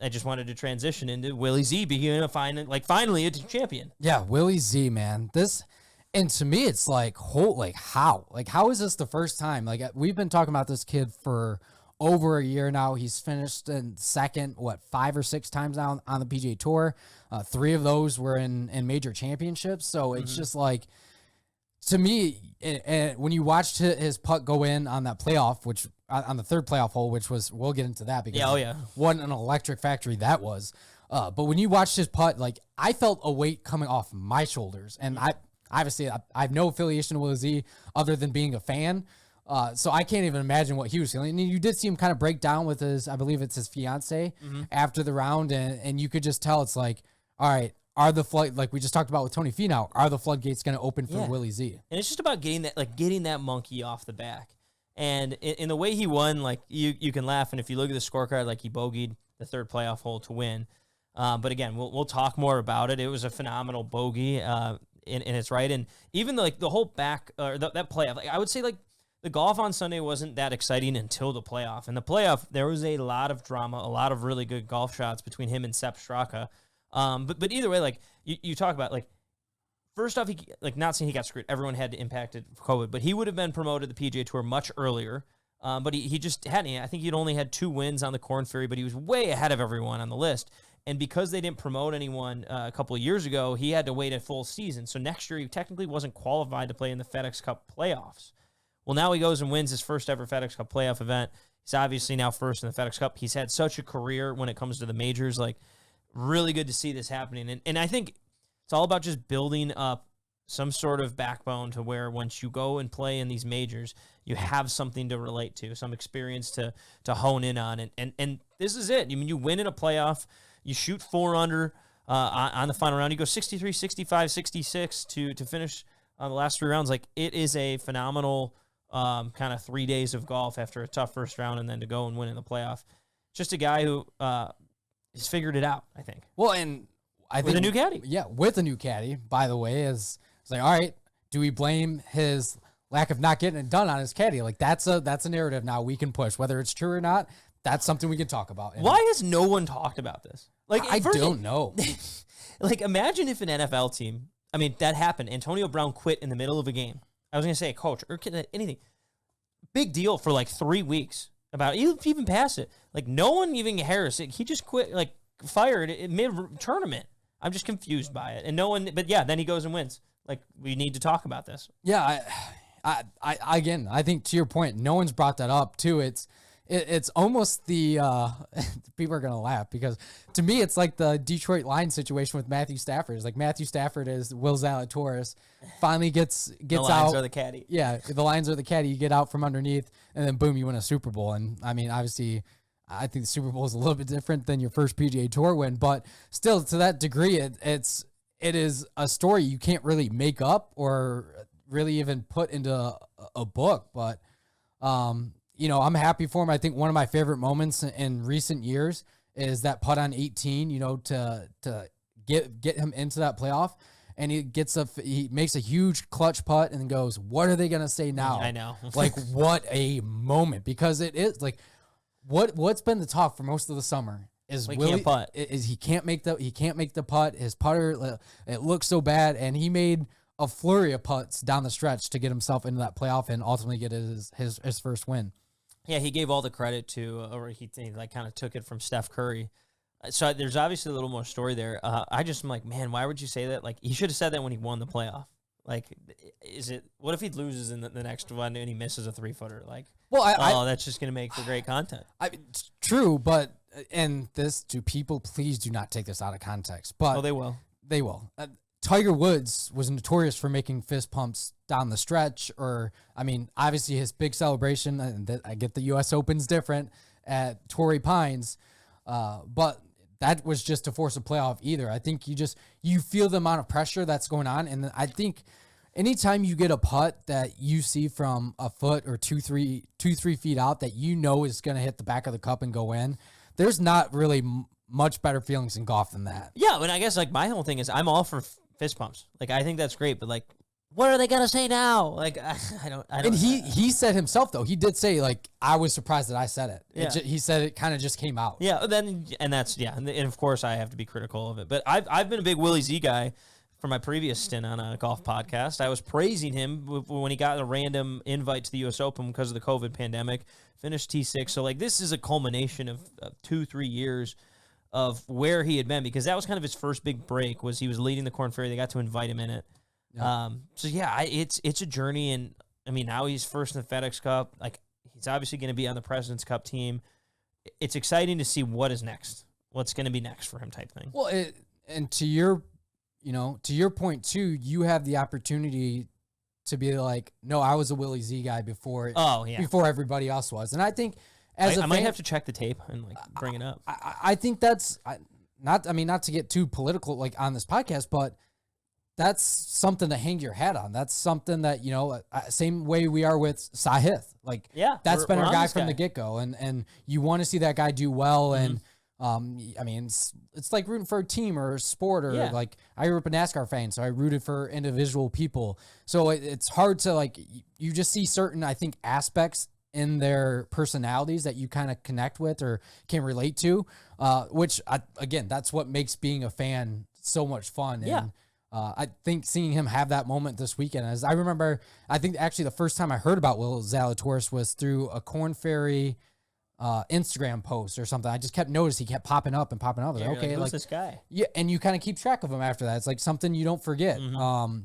I just wanted to transition into Willie Z being finally a champion. Yeah, Willie Z, man. And to me, it's like, how is this the first time? Like, we've been talking about this kid for over a year now. He's finished in second, 5 or 6 times now on the PGA Tour. 3 of those were in major championships. So it's just like, to me, when you watched his putt go in on that playoff, which on the 3rd playoff hole, which was, we'll get into that because what an electric factory that was. But when you watched his putt, like, I felt a weight coming off my shoulders. And I have no affiliation with Willie Z other than being a fan. So I can't even imagine what he was feeling. And you did see him kind of break down with I believe it's his fiance after the round. And you could just tell it's like, all right, like we just talked about with Tony Finau, are the floodgates going to open for Willie Z? And it's just about getting that monkey off the back. And in the way he won, like you can laugh. And if you look at the scorecard, like he bogeyed the 3rd playoff hole to win. But again, we'll talk more about it. It was a phenomenal bogey. And it's right. And even the whole back or that playoff, like I would say, like the golf on Sunday wasn't that exciting until the playoff. And the playoff, there was a lot of drama, a lot of really good golf shots between him and Sepp Straka. But either way, like you talk about, like, first off, not saying he got screwed. Everyone had impacted COVID, but he would have been promoted to the PGA Tour much earlier. But he just hadn't. I think he'd only had 2 wins on the Korn Ferry, but he was way ahead of everyone on the list. And because they didn't promote anyone a couple of years ago, he had to wait a full season. So next year, he technically wasn't qualified to play in the FedEx Cup playoffs. Well, now he goes and wins his first ever FedEx Cup playoff event. He's obviously now first in the FedEx Cup. He's had such a career when it comes to the majors. Like, really good to see this happening. And I think it's all about just building up some sort of backbone to where once you go and play in these majors, you have something to relate to, some experience to hone in on. And this is it. I mean, you win in a playoff. You shoot 4 under on the final round. You go 63, 65, 66 to finish the last 3 rounds. Like, it is a phenomenal kind of 3 days of golf after a tough first round and then to go and win in the playoff. Just a guy who has figured it out, I think. Well, and I think with a new caddy. Yeah, with a new caddy, by the way, it's like, all right, do we blame his lack of not getting it done on his caddy? Like, that's a narrative now we can push. Whether it's true or not, that's something we can talk about. Why has no one talked about this? Like, I don't know. Like, imagine if an NFL team, I mean, that happened. Antonio Brown quit in the middle of a game. I was going to say a coach or anything. Big deal for like 3 weeks. About even past it. Like, no one even cares. He just quit, like, fired mid-tournament. I'm just confused by it. And no one, but yeah, then he goes and wins. Like, we need to talk about this. Yeah, I think to your point, no one's brought that up too. It's almost the people are gonna laugh because to me it's like the Detroit Lions situation with Matthew Stafford. It's like Matthew Stafford is Will Zalatoris, finally gets the out. The Lions are the caddy. Yeah, the Lions are the caddy. You get out from underneath, and then boom, you win a Super Bowl. And I mean, obviously, I think the Super Bowl is a little bit different than your first PGA Tour win, but still, to that degree, it is a story you can't really make up or really even put into a book. But you know, I'm happy for him. I think one of my favorite moments in recent years is that putt on 18, you know, to get him into that playoff. And he makes a huge clutch putt and then goes, what are they going to say now? I know. Like, what a moment, because it is like what's been the talk for most of the summer is Willie can't putt. Is he can't make the putt. His putter, it looks so bad. And he made a flurry of putts down the stretch to get himself into that playoff and ultimately get his first win. Yeah, he gave all the credit to, or he like kind of took it from Steph Curry. So there's obviously a little more story there. I just am like, man, why would you say that? Like, he should have said that when he won the playoff. Like, what if he loses in the next one and he misses a 3-footer? Like, well, that's just going to make for great content. It's true, but, and this, people please do not take this out of context. But they will. They will. Tiger Woods was notorious for making fist pumps down the stretch, or, I mean, obviously his big celebration, and I get the U.S. Open's different at Torrey Pines, but that was just to force a playoff either. I think you feel the amount of pressure that's going on, and I think anytime you get a putt that you see from a foot or 2-3 feet out that you know is going to hit the back of the cup and go in, there's not really much better feelings in golf than that. Yeah, and I guess like my whole thing is I'm all for fist pumps. Like, I think that's great, but like what are they gonna say now? Like I don't. And he said himself though, he did say like, I was surprised that I said it. Yeah. He said it kind of just came out. Yeah, and that's and of course I have to be critical of it. But I've been a big Willie Z guy for my previous stint on a golf podcast. I was praising him when he got a random invite to the U.S. Open because of the COVID pandemic. Finished T6, so like this is a culmination of 2-3 years of where he had been, because that was kind of his first big break. Was he was leading the Korn Ferry? They got to invite him in it. Yeah. So yeah, it's a journey, and I mean now he's first in the FedEx Cup. Like he's obviously going to be on the President's Cup team. It's exciting to see what is next, what's going to be next for him, type thing. Well, and to your point too, you have the opportunity to be like, no, I was a Willie Z guy before. Oh yeah, before everybody else was, and I think I might have to check the tape and like bring it up. I think that's not to get too political like on this podcast, but that's something to hang your hat on. That's something that, same way we are with Sahith. Like, yeah, that's been our guy from the get-go. And you want to see that guy do well. Mm-hmm. And, I mean, it's like rooting for a team or a sport or like I grew up a NASCAR fan, so I rooted for individual people. So it's hard to like, you just see certain, I think, aspects in their personalities that you kind of connect with or can relate to, which, again, that's what makes being a fan so much fun. Yeah. And, I think seeing him have that moment this weekend, as I remember, I think actually the first time I heard about Will Zalatoris was through a Korn Ferry Instagram post or something. I just kept noticing he kept popping up. Yeah, like, okay, who's this guy? Yeah, and you kind of keep track of him after that. It's like something you don't forget. Mm-hmm.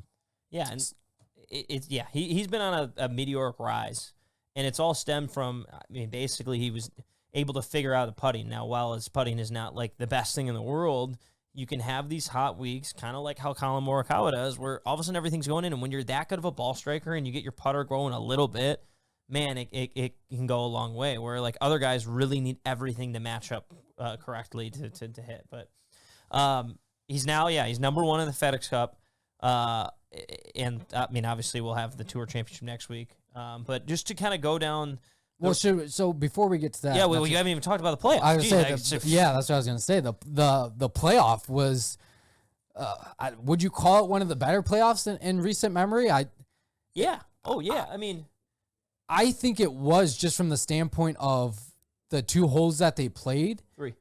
Yeah, and he's been on a meteoric rise, and it's all stemmed from. I mean, basically, he was able to figure out the putting. Now, while his putting is not like the best thing in the world, you can have these hot weeks, kind of like how Colin Morikawa does, where all of a sudden everything's going in, and when you're that good of a ball striker and you get your putter going a little bit, man, it can go a long way, where like other guys really need everything to match up correctly to hit. But he's number one in the FedEx Cup, and I mean, obviously we'll have the Tour Championship next week, but just to kind of go down. Well, so before we get to that, you haven't even talked about the playoffs. I was that's what I was going to say. The playoff was, would you call it one of the better playoffs in recent memory? I mean, I think it was, just from the standpoint of the two holes that they played. Three.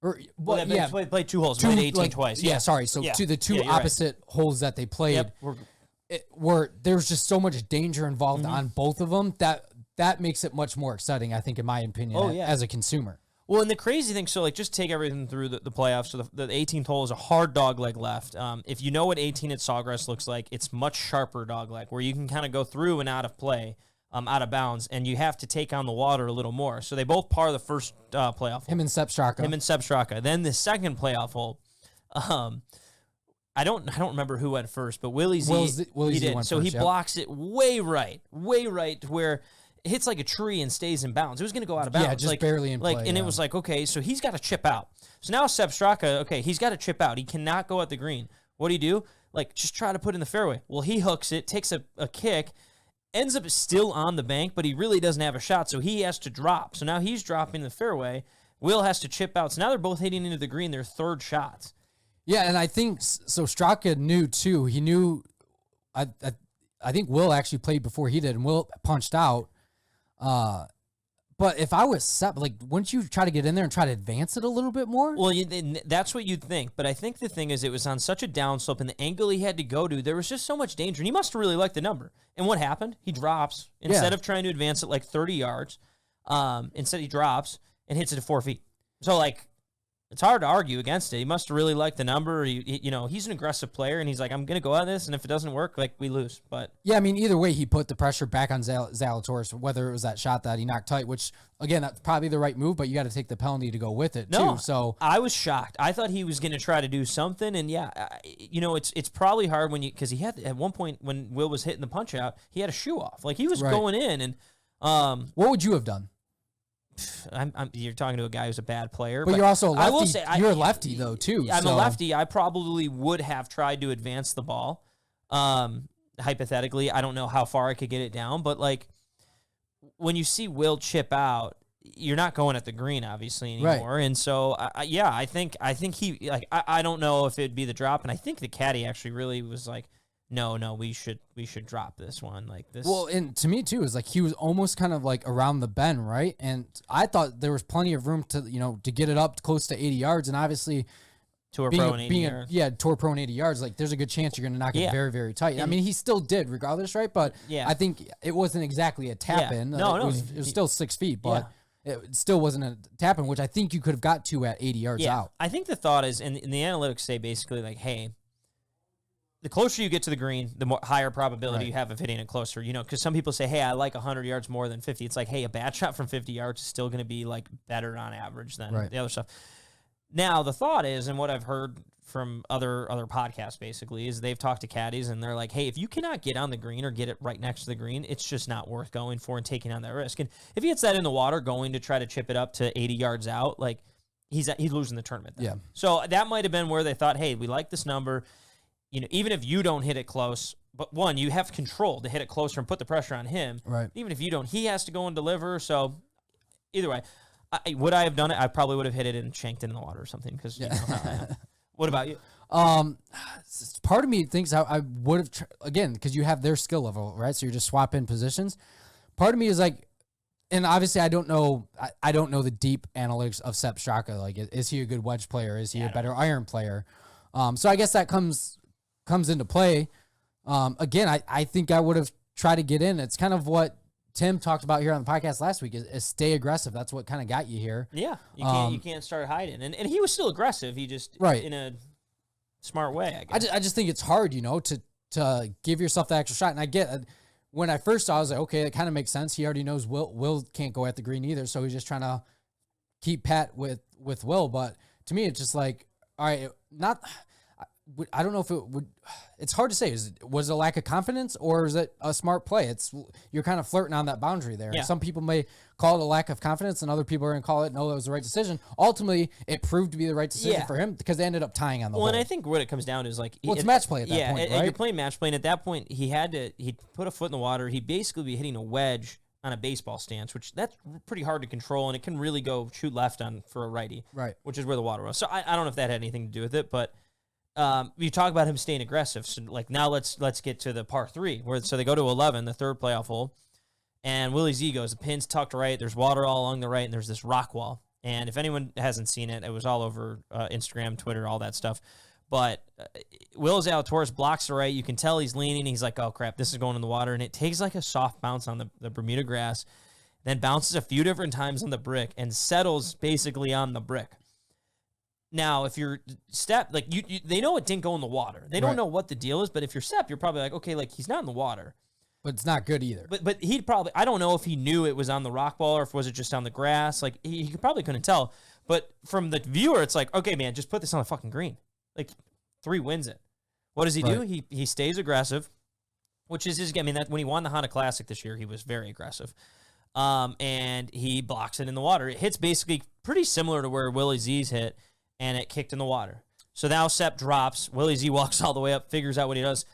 They played two holes. Played 18 twice. Yeah, sorry. So to the two opposite holes that they played, there was just so much danger involved on both of them that makes it much more exciting, I think, in my opinion, as a consumer. Well, and the crazy thing, so like just take everything through the playoffs. So the 18th hole is a hard dogleg left. If you know what 18 at Sawgrass looks like, it's much sharper dogleg, where you can kind of go through and out of play, out of bounds, and you have to take on the water a little more. So they both par the first playoff hole. Him and Sepp Straka. Then the second playoff hole, I don't remember who went first, but Willie Z did. So he blocks it way right to where it hits like a tree and stays in bounds. It was going to go out of bounds. Yeah, just barely in play. And it was like, okay, so he's got to chip out. So now Sepp Straka, okay, he's got to chip out. He cannot go at the green. What do you do? Like, just try to put in the fairway. Well, he hooks it, takes a kick, ends up still on the bank, but he really doesn't have a shot, so he has to drop. So now he's dropping the fairway. Will has to chip out. So now they're both hitting into the green, their third shots. Yeah, and I think, so Straka knew, too. He knew, I think Will actually played before he did, and Will punched out. But if I was Sepp, like, wouldn't you try to get in there and try to advance it a little bit more? Well, that's what you'd think. But I think the thing is, it was on such a downslope, and the angle he had to go to, there was just so much danger. And he must have really liked the number. And what happened? He drops. Instead of trying to advance it like 30 yards, instead he drops and hits it at 4 feet. So, like, it's hard to argue against it. He must have really liked the number. He's an aggressive player, and he's like, I'm going to go at this, and if it doesn't work, like, we lose. But yeah, I mean, either way, he put the pressure back on Zalatoris, whether it was that shot that he knocked tight, which, again, that's probably the right move, but you got to take the penalty to go with it, too. So I was shocked. I thought he was going to try to do something, and it's probably hard because he had, at one point, when Will was hitting the punch out, he had a shoe off. Like, he was going in, and what would you have done? You're talking to a guy who's a bad player. But you're also a lefty. I will say, you're a lefty, though, too. I'm a lefty. I probably would have tried to advance the ball. Hypothetically, I don't know how far I could get it down. But, like, when you see Will chip out, you're not going at the green, obviously, anymore. Right. And so, I think he, like, I don't know if it'd be the drop. And I think the caddy actually really was like, no, we should drop this one like this. Well, and to me too, is like he was almost kind of like around the bend, right? And I thought there was plenty of room to to get it up close to 80 yards, and obviously Tour Pro and 80 yards. Tour Pro and 80 yards, like there's a good chance you're going to knock it very, very tight. And I mean, he still did regardless, right? But I think it wasn't exactly a tap in. No, it was still 6 feet, but it still wasn't a tap in, which I think you could have got to at 80 yards out. I think the thought is, and the analytics say basically like, hey, the closer you get to the green, the more higher probability you have of hitting it closer. Because some people say, hey, I like 100 yards more than 50. It's like, hey, a bad shot from 50 yards is still going to be like better on average than the other stuff. Now, the thought is, and what I've heard from other podcasts basically, is they've talked to caddies and they're like, hey, if you cannot get on the green or get it right next to the green, it's just not worth going for and taking on that risk. And if he hits that in the water, going to try to chip it up to 80 yards out, like he's losing the tournament then. Yeah. So that might have been where they thought, hey, we like this number. Even if you don't hit it close, but one, you have control to hit it closer and put the pressure on him. Right. Even if you don't, he has to go and deliver. So either way, would I have done it? I probably would have hit it and shanked it in the water or something. Because you know how I am. What about you? Part of me thinks I would have again, because you have their skill level, right? So you're just swapping positions. Part of me is like, and obviously I don't know. I don't know the deep analytics of Sepp Straka. Like, is he a good wedge player? Is he a better iron player? So I guess that comes into play. Again, I think I would have tried to get in. It's kind of what Tim talked about here on the podcast last week is stay aggressive. That's what kind of got you here. Yeah, you can't start hiding. And he was still aggressive. He just in a smart way, I guess. I just think it's hard, to give yourself the extra shot. And I get when I first saw, I was like, okay, it kind of makes sense. He already knows Will can't go at the green either, so he's just trying to keep pat with Will. But to me, it's just like, all right, I don't know if it would. It's hard to say. Was it a lack of confidence or is it a smart play? You're kind of flirting on that boundary there. Yeah. Some people may call it a lack of confidence, and other people are going to call it no, that was the right decision. Ultimately, it proved to be the right decision for him because they ended up tying on the hole. And I think what it comes down to is like, it's match play at that point, right? You're playing match play, and at that point, he put a foot in the water. He'd basically be hitting a wedge on a baseball stance, which that's pretty hard to control, and it can really go shoot left on for a righty, right? Which is where the water was. So I don't know if that had anything to do with it, but. You talk about him staying aggressive. So like now let's get to the par 3 so they go to 11, the third playoff hole, and Willie Z goes, the pin's tucked right. There's water all along the right, and there's this rock wall. And if anyone hasn't seen it, it was all over Instagram, Twitter, all that stuff. But Will Zalatoris blocks the right. You can tell he's leaning. He's like, oh crap, this is going in the water, and it takes like a soft bounce on the Bermuda grass, then bounces a few different times on the brick and settles basically on the brick. Now, if you're Step, like they know it didn't go in the water. They don't know what the deal is, but if you're Step, you're probably like, okay, like he's not in the water. But it's not good either. But he'd probably, I don't know if he knew it was on the rock wall or if was it just on the grass. Like he probably couldn't tell. But from the viewer, it's like, okay, man, just put this on the fucking green. Like 3 wins it. What does he do? He stays aggressive, which is his game. I mean, that when he won the Honda Classic this year, he was very aggressive. And he blocks it in the water. It hits basically pretty similar to where Willie Z's hit. And it kicked in the water. So now Sepp drops. Willie Z walks all the way up, figures out what he does.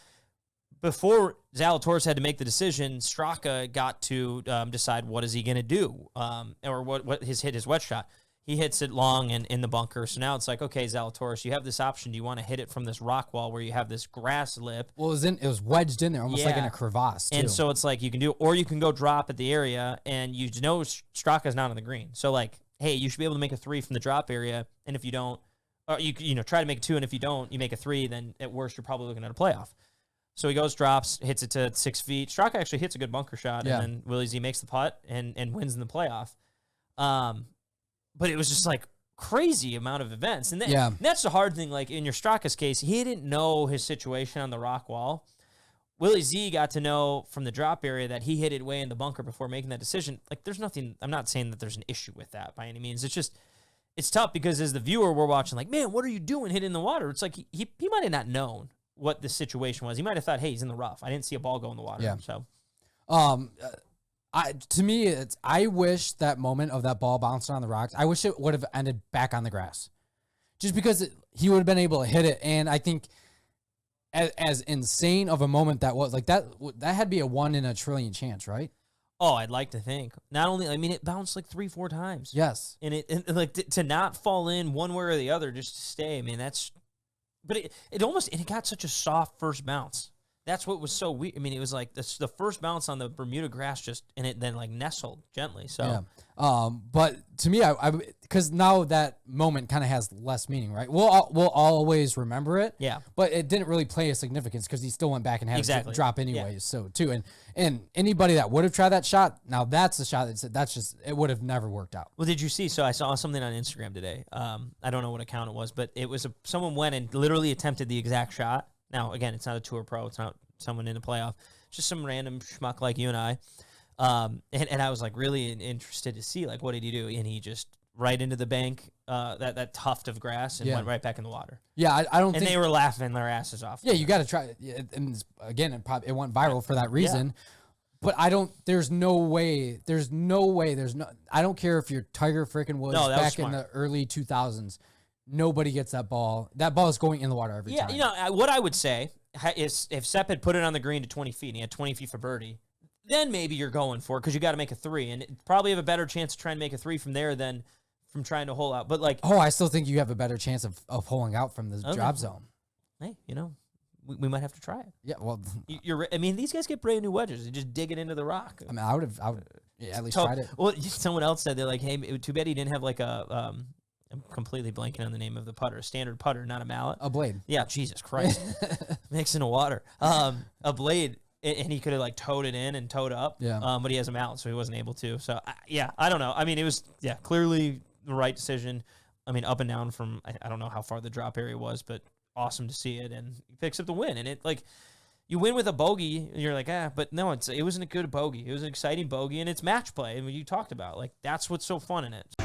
Before Zalatoris had to make the decision, Straka got to decide what is he going to do, or what his wedge shot. He hits it long and in the bunker. So now it's like, okay, Zalatoris, you have this option. Do you want to hit it from this rock wall where you have this grass lip? Well, it was wedged in there, almost like in a crevasse, too. And so it's like you can do, or you can go drop at the area, and you know Straka's not on the green. So like, hey, you should be able to make a 3 from the drop area, and if you don't, or you try to make a 2, and if you don't, you make a 3, then at worst, you're probably looking at a playoff. So he goes, drops, hits it to 6 feet. Straka actually hits a good bunker shot, and then Willie Z makes the putt and wins in the playoff. But it was just like crazy amount of events. And that's the hard thing, like in your Straka's case, he didn't know his situation on the rock wall. Willie Z got to know from the drop area that he hit it way in the bunker before making that decision. Like, there's nothing, I'm not saying that there's an issue with that by any means. It's just, it's tough because as the viewer, we're watching like, man, what are you doing hitting the water? It's like he might have not known what the situation was. He might have thought, hey, he's in the rough. I didn't see a ball go in the water. Yeah. So, to me, I wish that moment of that ball bouncing on the rocks, I wish it would have ended back on the grass. Just because he would have been able to hit it. And I think as insane of a moment that was, like that had to be a 1 in a trillion chance, right? Oh, I'd like to think. Not only, I mean, it bounced like 3-4 times. Yes. And like to not fall in one way or the other, just to stay. I mean, but it got such a soft first bounce that's what was so weird. I mean, it was like the first bounce on the Bermuda grass and it then like nestled gently. So, yeah. But to me, I because now that moment kind of has less meaning, right? We'll always remember it. Yeah. But it didn't really play a significance because he still went back and had to drop anyways. Yeah. So too, and anybody that would have tried that shot, now that's the shot that's just it would have never worked out. Well, did you see? So I saw something on Instagram today. I don't know what account it was, but it was someone went and literally attempted the exact shot. Now, again, it's not a tour pro. It's not someone in the playoff. It's just some random schmuck like you and I. And I was like really interested to see like what did he do? And he just right into the bank, that tuft of grass, and went right back in the water. Yeah, I don't. And they were laughing their asses off. Yeah, you got to try it. And again, it went viral for that reason. Yeah. But I don't. There's no way. I don't care if you're Tiger freaking Woods back in the early 2000s. Nobody gets that ball. That ball is going in the water every time. Yeah, you know what I would say is if Sepp had put it on the green to 20 feet and he had 20 feet for birdie, then maybe you're going for it because you got to make a 3 and probably have a better chance to try and make a 3 from there than from trying to hole out. But like, I still think you have a better chance of holing out from the drop zone. Hey, we might have to try it. Yeah, well, I mean, these guys get brand new wedges. You just dig it into the rock. I mean, I would at least tried it. Well, someone else said they're like, hey, too bad he didn't have like a I'm completely blanking on the name of the putter. A standard putter, not a mallet. A blade. Yeah, Jesus Christ. Mixing the water. A blade, and he could have like towed it in and towed up. Yeah. But he has a mallet, so he wasn't able to. So, I don't know. I mean, it was, clearly the right decision. I mean, up and down from, I don't know how far the drop area was, but awesome to see it. And he picks up the win. And it, like, you win with a bogey, and you're like, but no, it wasn't a good bogey. It was an exciting bogey, and it's match play. And you talked about, like, that's what's so fun in it.